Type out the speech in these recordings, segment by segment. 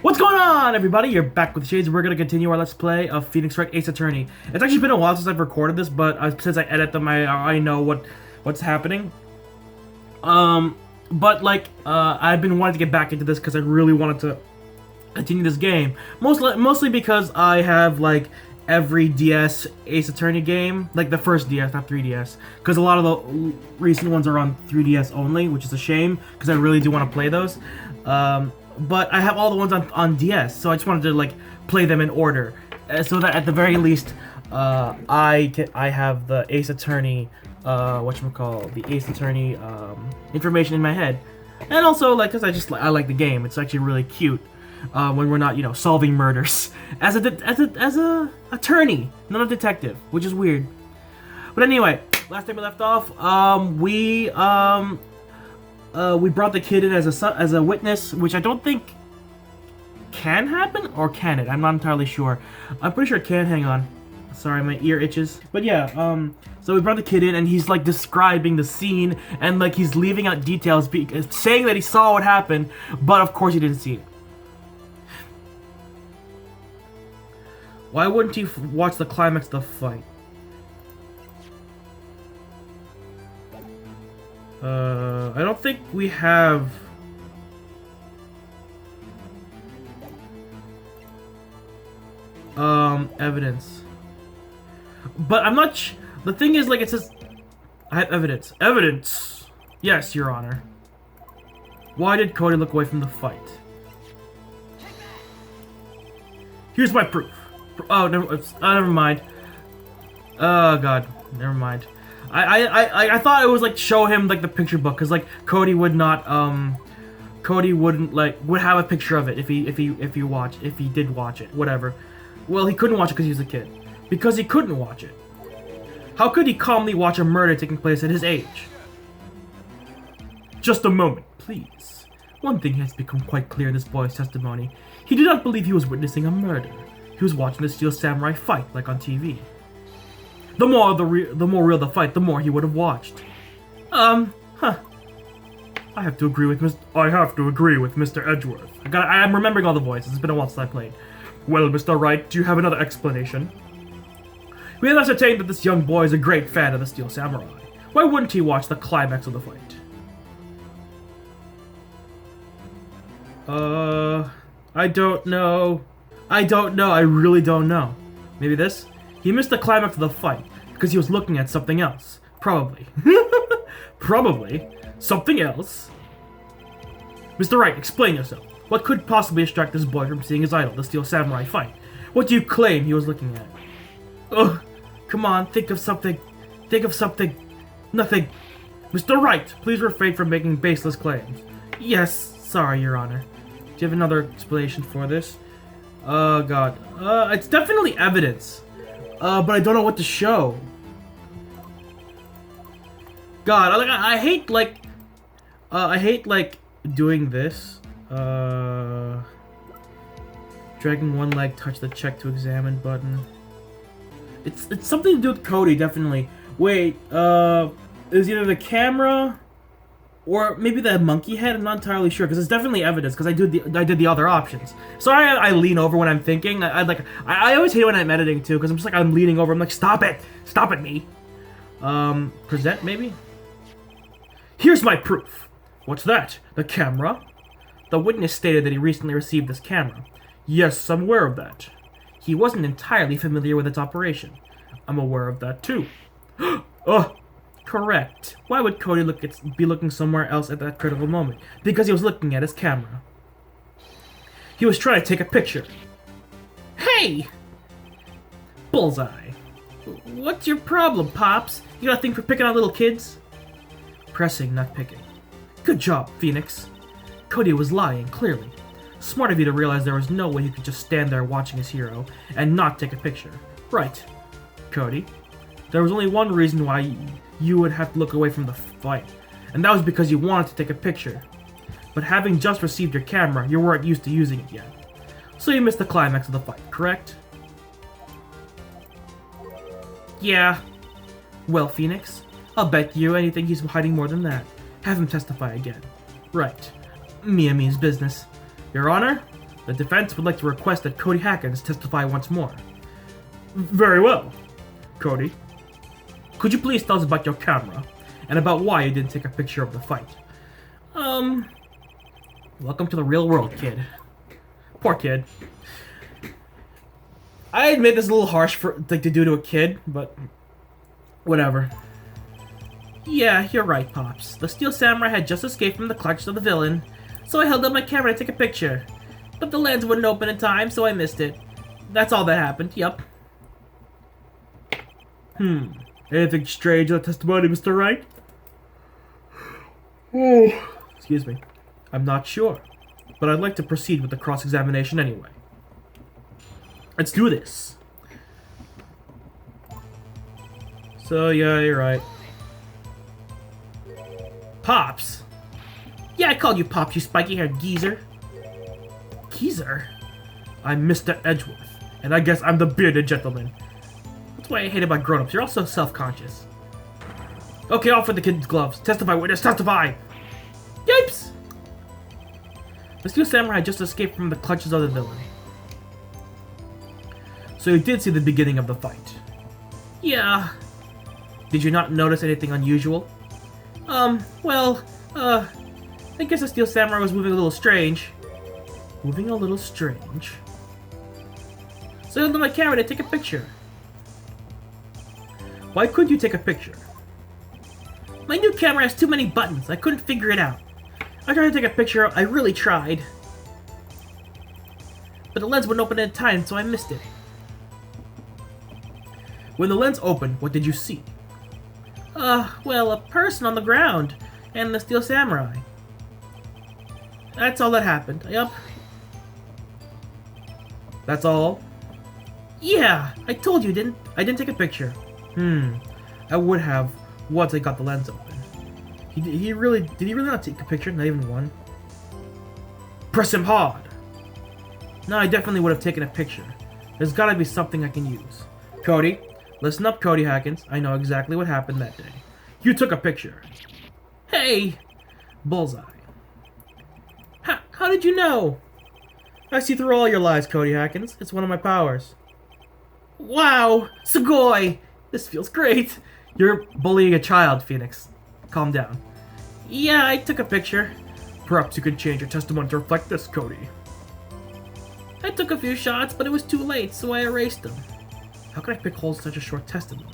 What's going on, everybody? You're back with Shades. We're gonna continue our Let's Play of Phoenix Wright Ace Attorney. It's actually been a while since I've recorded this, but since I edit them, I know what's happening. But like, I've been wanting to get back into this because I really wanted to continue this game. Mostly because I have like every DS Ace Attorney game, like the first DS, not 3DS, because a lot of the recent ones are on 3DS only, which is a shame because I really do want to play those. But I have all the ones on DS, so I just wanted to like play them in order, so that at the very least, I have the Ace Attorney, the Ace Attorney information in my head, and also like because I like the game. It's actually really cute when we're not solving murders as a attorney, not a detective, which is weird. But anyway, last time we left off, we brought the kid in as a witness, which I don't think can happen, or can it? I'm not entirely sure. I'm pretty sure it can. Hang on. Sorry, my ear itches. But yeah, so we brought the kid in, and he's like describing the scene, and like he's leaving out details, saying that he saw what happened, but of course he didn't see it. Why wouldn't he watch the climax of the fight? I don't think we have... evidence. But I'm not the thing is, like, it says... I have evidence. Evidence! Yes, Your Honor. Why did Cody look away from the fight? Here's my proof. Oh, never mind. Oh, God. Never mind. I thought it was like show him like the picture book, because like Cody would not would have a picture of it if he did watch it, whatever. Well, he couldn't watch it because he was a kid. Because he couldn't watch it. How could he calmly watch a murder taking place at his age? Just a moment, please. One thing has become quite clear in this boy's testimony. He did not believe he was witnessing a murder. He was watching the Steel Samurai fight like on TV. The more real the fight, the more he would have watched. I have to agree with Mr. Edgeworth. I'm remembering all the voices. It's been a while since I played. Well, Mr. Wright, do you have another explanation? We have ascertained that this young boy is a great fan of the Steel Samurai. Why wouldn't he watch the climax of the fight? I don't know. I really don't know. Maybe this? He missed the climax of the fight because he was looking at something else. Probably. Probably. Something else? Mr. Wright, explain yourself. What could possibly distract this boy from seeing his idol, the Steel Samurai fight? What do you claim he was looking at? Ugh. Come on, think of something. Think of something. Nothing. Mr. Wright, please refrain from making baseless claims. Yes, sorry, Your Honor. Do you have another explanation for this? Oh, God. It's definitely evidence. But I don't know what to show. God, I hate doing this. Dragging one leg, touch the check to examine button. It's something to do with Cody, definitely. Wait, is either the camera or maybe the monkey head? I'm not entirely sure, because it's definitely evidence, because I did the other options. Sorry, I lean over when I'm thinking. I always hate when I'm editing too, because I'm just like, I'm leaning over. I'm like, stop it, me. Present maybe. Here's my proof. What's that? The camera? The witness stated that he recently received this camera. Yes, I'm aware of that. He wasn't entirely familiar with its operation. I'm aware of that too. Oh. Correct. Why would Cody be looking somewhere else at that critical moment? Because he was looking at his camera. He was trying to take a picture. Hey! Bullseye. What's your problem, Pops? You got a thing for picking on little kids? Pressing, not picking. Good job, Phoenix. Cody was lying, clearly. Smart of you to realize there was no way he could just stand there watching his hero and not take a picture. Right. Cody. There was only one reason why you would have to look away from the fight, and that was because you wanted to take a picture. But having just received your camera, you weren't used to using it yet. So you missed the climax of the fight, correct? Yeah. Well, Phoenix, I'll bet you anything he's hiding more than that. Have him testify again. Right. Mia means business. Your Honor, The defense would like to request that Cody Hackins testify once more. Very well. Cody, could you please tell us about your camera, and about why you didn't take a picture of the fight? Welcome to the real world, kid. Poor kid. I admit this is a little harsh to do to a kid, but whatever. Yeah, you're right, Pops. The Steel Samurai had just escaped from the clutches of the villain, so I held up my camera to take a picture. But the lens wouldn't open in time, so I missed it. That's all that happened, yup. Anything strange in the testimony, Mr. Wright? Oh, excuse me. I'm not sure, but I'd like to proceed with the cross-examination anyway. Let's do this. So, yeah, you're right. Pops? Yeah, I called you Pops, you spiky-haired geezer. Geezer? I'm Mr. Edgeworth, and I guess I'm the bearded gentleman. That's why I hate about grown-ups. You're all so self-conscious. Okay, off with the kid's gloves. Testify, witness, testify! Yipes! The Steel Samurai had just escaped from the clutches of the villain. So you did see the beginning of the fight? Yeah. Did you not notice anything unusual? I guess the Steel Samurai was moving a little strange. Moving a little strange? So I held up my camera to take a picture. Why couldn't you take a picture? My new camera has too many buttons. I couldn't figure it out. I tried to take a picture. I really tried. But the lens wouldn't open in time, so I missed it. When the lens opened, what did you see? A person on the ground, and the Steel Samurai. That's all that happened. Yup. That's all? Yeah, I told you, I didn't take a picture. I would have once I got the lens open. Did he really not take a picture? Not even one? Press him hard! No, I definitely would have taken a picture. There's gotta be something I can use. Cody, listen up, Cody Hackins. I know exactly what happened that day. You took a picture. Hey! Bullseye. How did you know? I see through all your lies, Cody Hackins. It's one of my powers. Wow! Sugoi! This feels great! You're bullying a child, Phoenix. Calm down. Yeah, I took a picture. Perhaps you could change your testimony to reflect this, Cody. I took a few shots, but it was too late, so I erased them. How could I pick holes in such a short testimony?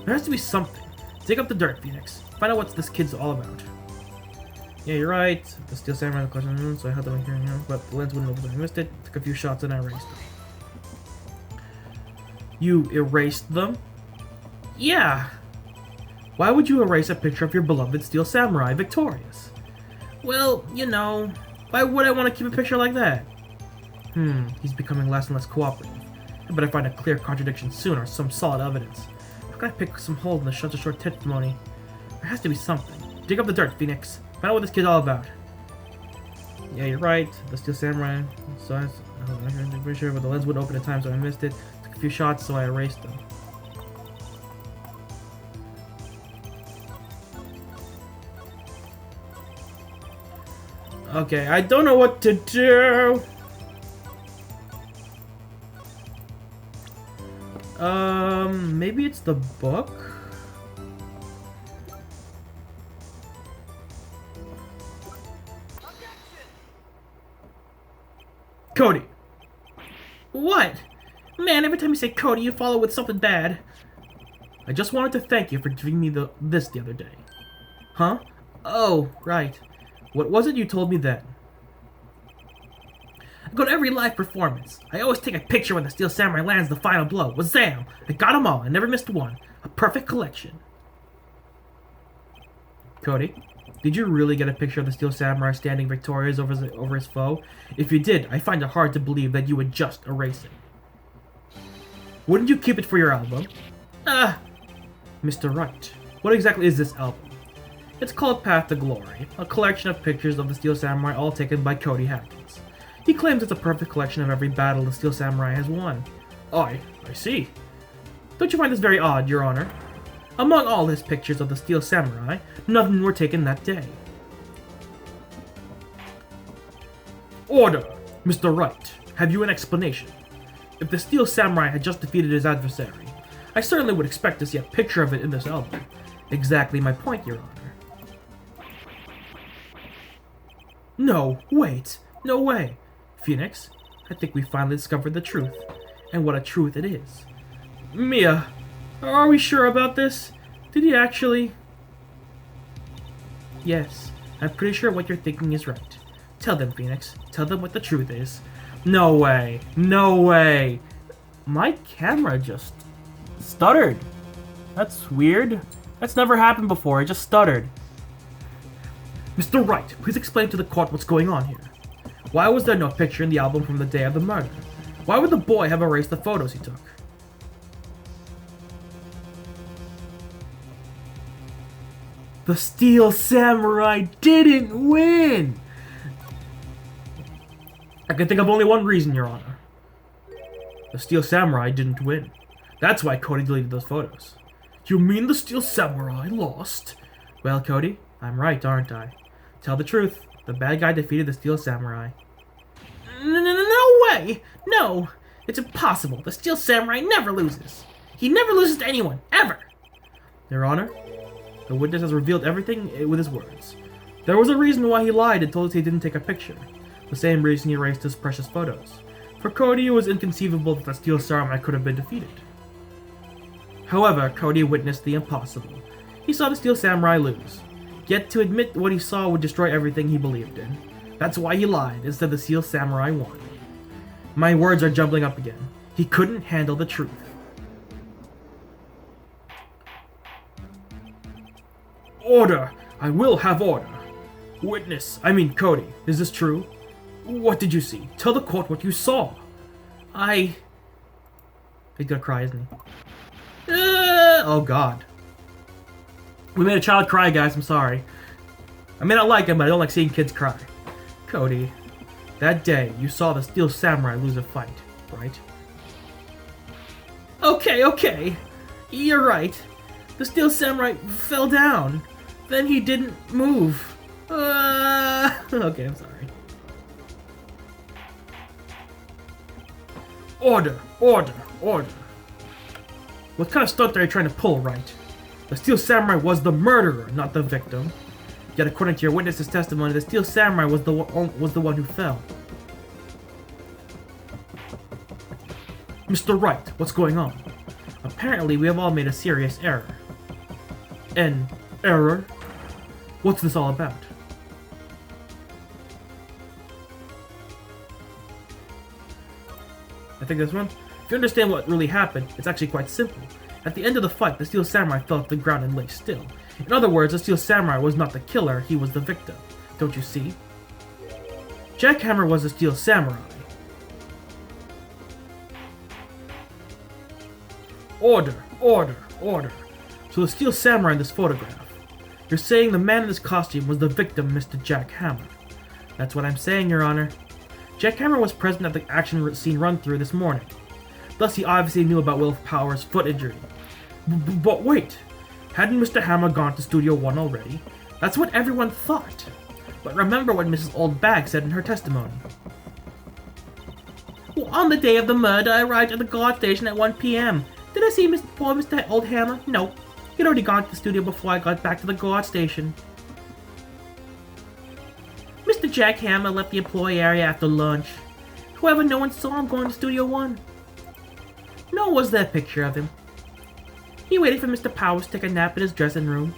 There has to be something. Dig up the dirt, Phoenix. Find out what this kid's all about. Yeah, you're right. The Steel Samurai in the question, so I had them here, but the lens wouldn't open. I missed it. Took a few shots and I erased them. You erased them? Yeah. Why would you erase a picture of your beloved Steel Samurai victorious? Well, why would I want to keep a picture like that? He's becoming less and less cooperative. I better find a clear contradiction soon or some solid evidence. How can I pick some holes in the such a short testimony? There has to be something. Dig up the dirt, Phoenix. Find out what this kid's all about. Yeah, you're right. The Steel Samurai. So I'm pretty sure, but the lens wouldn't open in time, so I missed it. Took a few shots, so I erased them. Okay, I don't know what to do. Maybe it's the book? Cody! What? Man, every time you say Cody, you follow with something bad. I just wanted to thank you for giving me this the other day. Huh? Oh, right. What was it you told me then? I go to every live performance. I always take a picture when the Steel Samurai lands the final blow. Wazam! I got them all. I never missed one. A perfect collection. Cody, did you really get a picture of the Steel Samurai standing victorious over his foe? If you did, I find it hard to believe that you would just erase it. Wouldn't you keep it for your album? Mr. Wright, what exactly is this album? It's called Path to Glory, a collection of pictures of the Steel Samurai all taken by Cody Hackins. He claims it's a perfect collection of every battle the Steel Samurai has won. I see. Don't you find this very odd, Your Honor? Among all his pictures of the Steel Samurai, none were taken that day. Order! Mr. Wright, have you an explanation? If the Steel Samurai had just defeated his adversary, I certainly would expect to see a picture of it in this album. Exactly my point, Your Honor. No, wait. No way. Phoenix, I think we finally discovered the truth. And what a truth it is. Mia, are we sure about this? Did he actually... Yes, I'm pretty sure what you're thinking is right. Tell them, Phoenix. Tell them what the truth is. No way. No way. My camera just stuttered. That's weird. That's never happened before. It just stuttered. Mr. Wright, please explain to the court what's going on here. Why was there no picture in the album from the day of the murder? Why would the boy have erased the photos he took? The Steel Samurai didn't win! I can think of only one reason, Your Honor. The Steel Samurai didn't win. That's why Cody deleted those photos. You mean the Steel Samurai lost? Well, Cody, I'm right, aren't I? Tell the truth. The bad guy defeated the Steel Samurai. No way! No! It's impossible. The Steel Samurai never loses. He never loses to anyone, ever! Your Honor, the witness has revealed everything with his words. There was a reason why he lied and told us he didn't take a picture. The same reason he erased his precious photos. For Cody, it was inconceivable that the Steel Samurai could have been defeated. However, Cody witnessed the impossible. He saw the Steel Samurai lose. Yet to admit what he saw would destroy everything he believed in. That's why he lied, instead the Steel Samurai won. My words are jumbling up again. He couldn't handle the truth. Order! I will have order! Witness, I mean Cody, is this true? What did you see? Tell the court what you saw! He's gonna cry, isn't he? Oh god. We made a child cry, guys, I'm sorry. I may not like him, but I don't like seeing kids cry. Cody, that day you saw the Steel Samurai lose a fight, right? Okay. You're right. The Steel Samurai fell down. Then he didn't move. Okay, I'm sorry. Order. What kind of stunt are you trying to pull, Wright? The Steel Samurai was the murderer, not the victim. Yet according to your witness's testimony, the Steel Samurai was the one who fell. Mr. Wright, what's going on? Apparently, we have all made a serious error. An error? What's this all about? I think this one. If you understand what really happened, it's actually quite simple. At the end of the fight, the Steel Samurai fell to the ground and lay still. In other words, the Steel Samurai was not the killer, he was the victim. Don't you see? Jackhammer was the Steel Samurai. Order. So the Steel Samurai in this photograph. You're saying the man in this costume was the victim, Mr. Jackhammer. That's what I'm saying, Your Honor. Jackhammer was present at the action scene run-through this morning. Thus, he obviously knew about Will Power's foot injury. But wait! Hadn't Mr. Hammer gone to Studio 1 already? That's what everyone thought. But remember what Mrs. Oldbag said in her testimony. Well, on the day of the murder, I arrived at the guard station at 1 p.m. Did I see poor Mr. Oldhammer? No. He'd already gone to the studio before I got back to the guard station. Mr. Jackhammer left the employee area after lunch. However, no one saw him going to Studio 1. Nor was there a picture of him. He waited for Mr. Powers to take a nap in his dressing room.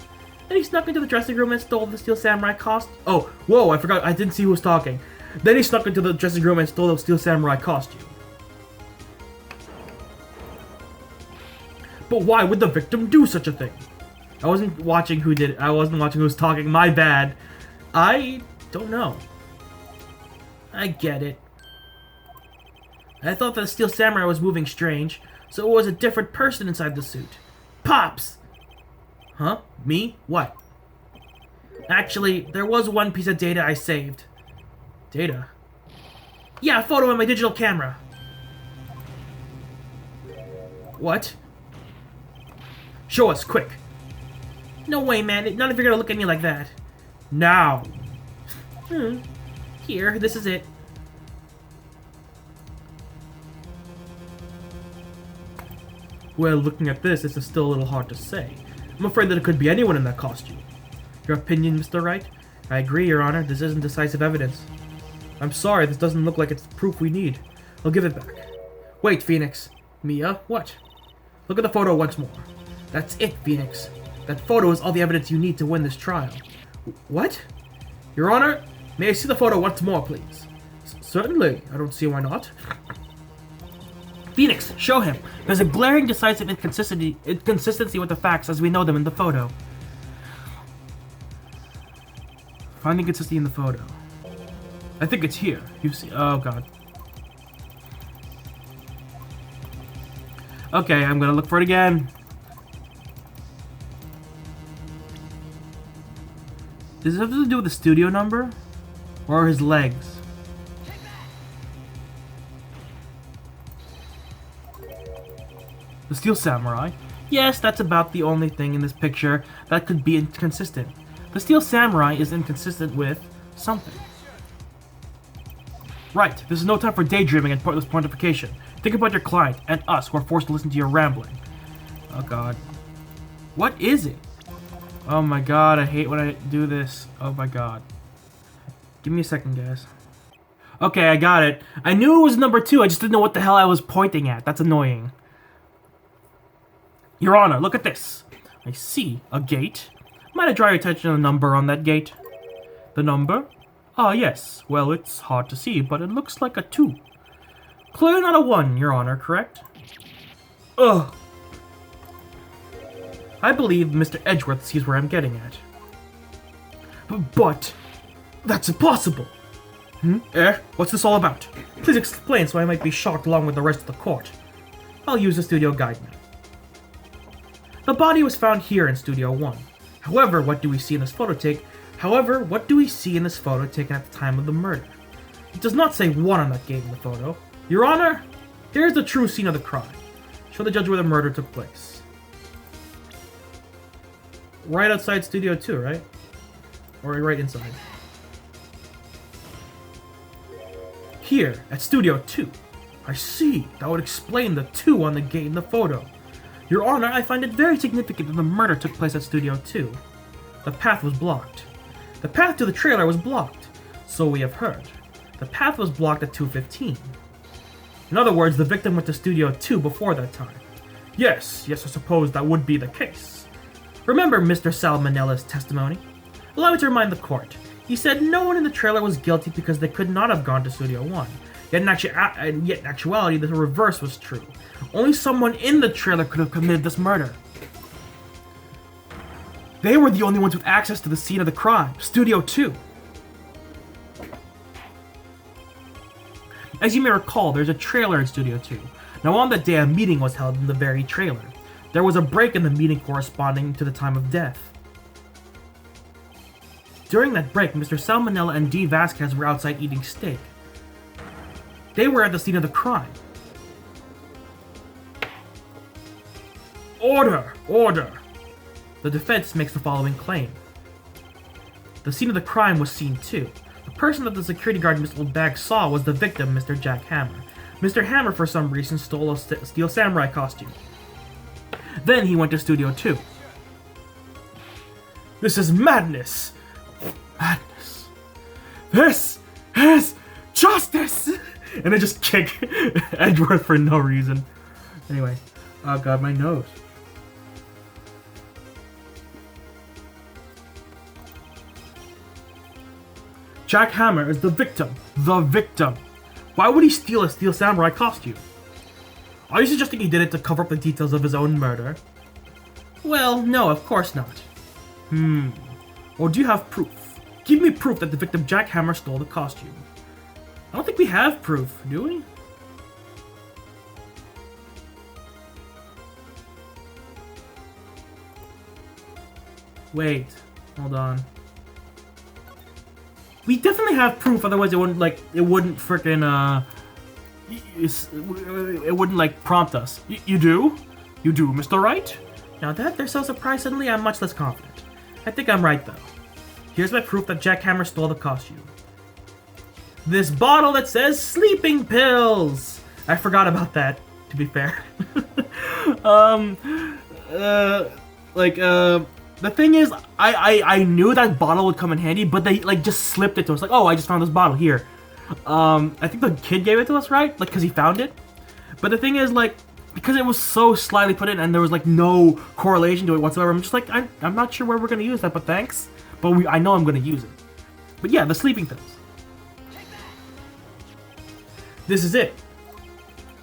Then he snuck into the dressing room and stole the Steel Samurai costume. Oh, whoa, I forgot, I didn't see who was talking. Then he snuck into the dressing room and stole the Steel Samurai costume. But why would the victim do such a thing? I wasn't watching who did it. I wasn't watching who was talking. My bad. I don't know. I get it. I thought that the Steel Samurai was moving strange, so it was a different person inside the suit. Pops! Huh? Me? What? Actually, there was one piece of data I saved. Data? Yeah, a photo on my digital camera. What? Show us, quick. No way, man. None of you are gonna look at me like that. Now. Here, this is it. Well, looking at this, it's still a little hard to say. I'm afraid that it could be anyone in that costume. Your opinion, Mr. Wright? I agree, Your Honor. This isn't decisive evidence. I'm sorry, this doesn't look like it's the proof we need. I'll give it back. Wait, Phoenix. Mia, what? Look at the photo once more. That's it, Phoenix. That photo is all the evidence you need to win this trial. What? Your Honor, may I see the photo once more, please? Certainly. I don't see why not. Phoenix, show him. There's a glaring, decisive inconsistency with the facts as we know them in the photo. Find the inconsistency in the photo. I think it's here. You see? Oh god. Okay, I'm gonna look for it again. Does it have to do with the studio number? Or his legs? The Steel Samurai? Yes, that's about the only thing in this picture that could be inconsistent. The Steel Samurai is inconsistent with something. Right, this is no time for daydreaming and pointless pontification. Think about your client and us who are forced to listen to your rambling. Oh god. What is it? Oh my god, I hate when I do this. Oh my god. Give me a second, guys. Okay, I got it. I knew it was number 2, I just didn't know what the hell I was pointing at. That's annoying. Your Honor, look at this. I see a gate. Might I draw your attention to the number on that gate? The number? Ah, yes. Well, it's hard to see, but it looks like a 2. Clearly not a 1, Your Honor, correct? Ugh. I believe Mr. Edgeworth sees where I'm getting at. But that's impossible. What's this all about? Please explain so I might be shocked along with the rest of the court. I'll use the studio guide now. The body was found here in Studio 1. However, what do we see in this photo taken at the time of the murder? It does not say 1 on that gate in the photo. Your Honor, here's the true scene of the crime. Show the judge where the murder took place. Right outside Studio 2, right? Or right inside? Here, at Studio 2. I see. That would explain the 2 on the gate in the photo. Your Honor, I find it very significant that the murder took place at Studio 2. The path was blocked. The path to the trailer was blocked. So we have heard. The path was blocked at 2:15. In other words, the victim went to Studio 2 before that time. Yes, I suppose that would be the case. Remember Mr. Salmonella's testimony? Allow me to remind the court. He said no one in the trailer was guilty because they could not have gone to Studio 1. Yet in actuality, the reverse was true. Only someone in the trailer could have committed this murder. They were the only ones with access to the scene of the crime, Studio 2. As you may recall, there's a trailer in Studio 2. Now on that day, a meeting was held in the very trailer. There was a break in the meeting corresponding to the time of death. During that break, Mr. Salmonella and D. Vasquez were outside eating steak. They were at the scene of the crime. Order! Order! The defense makes the following claim. The scene of the crime was seen too. The person that the security guard in Miss Oldbag saw was the victim, Mr. Jack Hammer. Mr. Hammer, for some reason, stole a Steel Samurai costume. Then he went to Studio 2. This is madness! Madness. This is justice! And they just kick Edgeworth for no reason. Anyway. Oh god, my nose. Jack Hammer is the victim. The victim. Why would he steal a Steel Samurai costume? Are you suggesting he did it to cover up the details of his own murder? Well, no, of course not. Or do you have proof? Give me proof that the victim Jack Hammer stole the costume. I don't think we have proof, do we? Wait, hold on. We definitely have proof, otherwise it wouldn't frickin', it wouldn't, like, prompt us. You do? You do, Mr. Wright? Now that they're so surprised suddenly, I'm much less confident. I think I'm right, though. Here's my proof that Jack Hammer stole the costume. This bottle that says sleeping pills! I forgot about that. to be fair. um, the thing is, I knew that bottle would come in handy, but they like just slipped it to us. Like, oh, I just found this bottle here. I think the kid gave it to us, right? Like, cause he found it. But the thing is, like, because it was so slightly put in and there was like no correlation to it whatsoever, I'm just like, I'm not sure where we're gonna use that, but thanks. But I know I'm gonna use it. But yeah, the sleeping pills. This is it.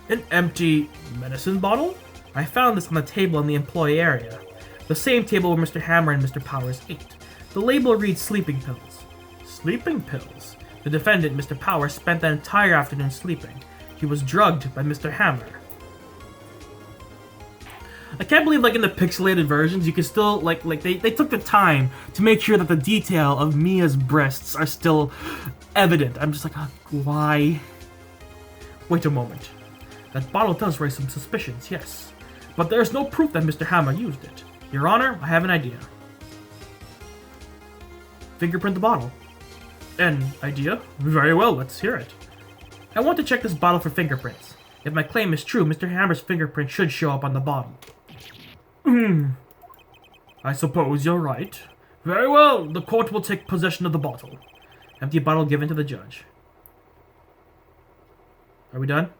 An empty medicine bottle? I found this on the table in the employee area. The same table where Mr. Hammer and Mr. Powers ate. The label reads sleeping pills. Sleeping pills? The defendant, Mr. Powers, spent the entire afternoon sleeping. He was drugged by Mr. Hammer. I can't believe, like, in the pixelated versions, you can still, like they took the time to make sure that the detail of Mia's breasts are still evident. I'm just like, why? Wait a moment. That bottle does raise some suspicions, yes. But there's no proof that Mr. Hammer used it. Your Honor, I have an idea. Fingerprint the bottle. An idea? Very well, let's hear it. I want to check this bottle for fingerprints. If my claim is true, Mr. Hammer's fingerprint should show up on the bottle. I suppose you're right. Very well, the court will take possession of the bottle. Empty bottle given to the judge. Are we done?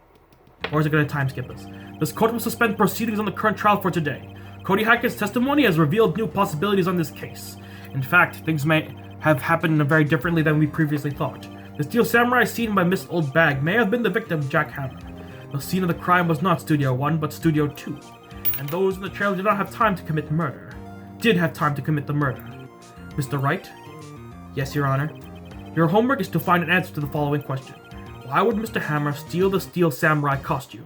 Or is it going to time skip us? This court will suspend proceedings on the current trial for today. Cody Hackett's testimony has revealed new possibilities on this case. In fact, things may have happened very differently than we previously thought. The steel samurai seen by Miss Old Bag may have been the victim, Jack Hammer. The scene of the crime was not Studio 1, but Studio 2. And those in the trailer did not have time to commit murder. Did have time to commit the murder. Mr. Wright? Yes, Your Honor. Your homework is to find an answer to the following question. Why would Mr. Hammer steal the steel samurai costume?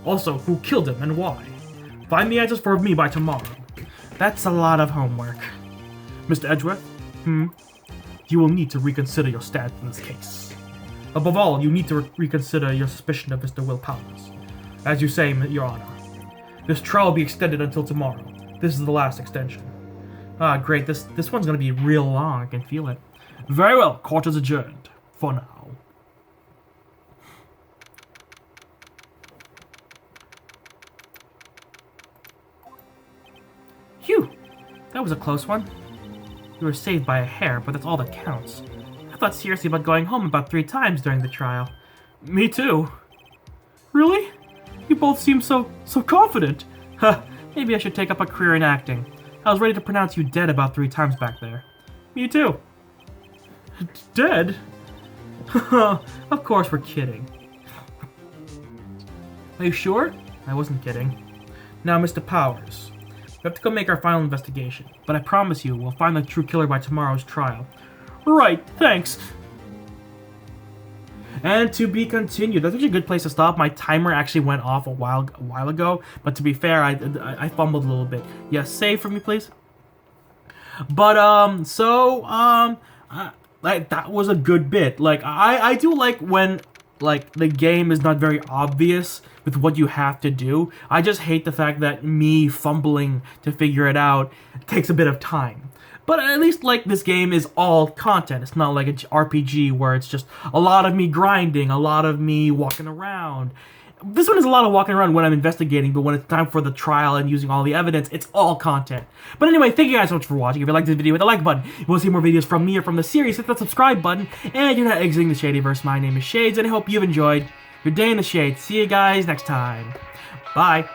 Also, who killed him and why? Find the answers for me by tomorrow. That's a lot of homework. Mr. Edgeworth? You will need to reconsider your stance in this case. Above all, you need to reconsider your suspicion of Mr. Will Powers. As you say, Your Honor. This trial will be extended until tomorrow. This is the last extension. Great. This one's gonna be real long. I can feel it. Very well. Court is adjourned. For now. Phew! That was a close one. You were saved by a hair, but that's all that counts. I thought seriously about going home about 3 times during the trial. Me too. Really? You both seem so confident. Maybe I should take up a career in acting. I was ready to pronounce you dead about 3 times back there. Me too. Dead? Of course we're kidding. Are you sure? I wasn't kidding. Now, Mr. Powers. We have to go make our final investigation, but I promise you we'll find the true killer by tomorrow's trial. Right, thanks. And to be continued. That's actually a good place to stop. My timer actually went off a while ago, but to be fair, I fumbled a little bit. Yes, save for me, please. But like that was a good bit. Like I do like when like the game is not very obvious with what you have to do. I just hate the fact that me fumbling to figure it out takes a bit of time. But at least, like, this game is all content. It's not like an RPG where it's just a lot of me grinding, a lot of me walking around. This one is a lot of walking around when I'm investigating, but when it's time for the trial and using all the evidence, it's all content. But anyway, thank you guys so much for watching. If you liked this video, hit the like button. If you want to see more videos from me or from the series, hit that subscribe button. And you're not exiting the Shadyverse. My name is Shades, and I hope you've enjoyed your day in the shade. See you guys next time. Bye.